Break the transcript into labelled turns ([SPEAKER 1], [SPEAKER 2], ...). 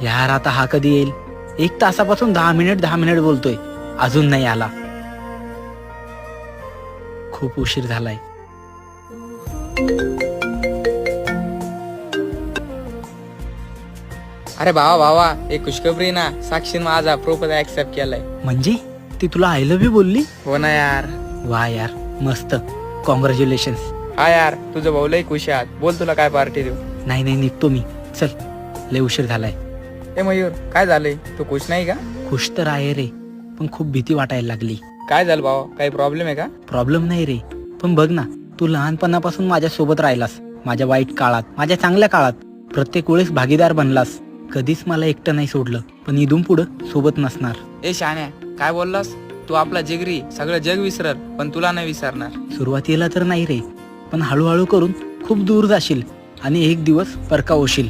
[SPEAKER 1] यार आता हा कधी येईल? 1 तासापासून 10 मिनिट बोलतोय, अजून नाही आला. खूप उशीर झालाय.
[SPEAKER 2] अरे भावा एक खुशखबरी ना, साक्षीने माझा प्रपोजल ऍक्सेप्ट केलाय.
[SPEAKER 1] म्हणजे ती तुला आय लव्ह यू बोलली?
[SPEAKER 2] हो ना यार.
[SPEAKER 1] वा यार, मस्त. कॉंग्रॅच्युलेशन्स.
[SPEAKER 2] हा यार, तुझं भाऊ लय खुश आहात. बोल तुला काय पार्टी देऊ.
[SPEAKER 1] नाही निघतो मी. चल, लय उशीर झालाय.
[SPEAKER 2] ए मयूर, काय झालंय? तू खुश नाही का?
[SPEAKER 1] खुश तर आहे रे, पण खूप भीती वाटायला लागली.
[SPEAKER 2] काय झालं भावा, काही प्रॉब्लेम आहे का?
[SPEAKER 1] प्रॉब्लेम नाही रे, पण बघ ना, तू लहानपणापासून माझ्या सोबत राहिलास. माझ्या वाईट काळात, माझ्या चांगल्या काळात प्रत्येक वेळेस भागीदार बनलास. कधीच मला एकटं नाही सोडलं, पण इथून पुढं सोबत नसणार.
[SPEAKER 2] ए शान्या, काय बोललास तू? आपला जिगरी सगळं जग विसरल, पण तुला नाही विसरणार.
[SPEAKER 1] सुरुवातीला तर नाही रे, पण हळूहळू करून खूप दूर जाशील आणि एक दिवस परका होशील.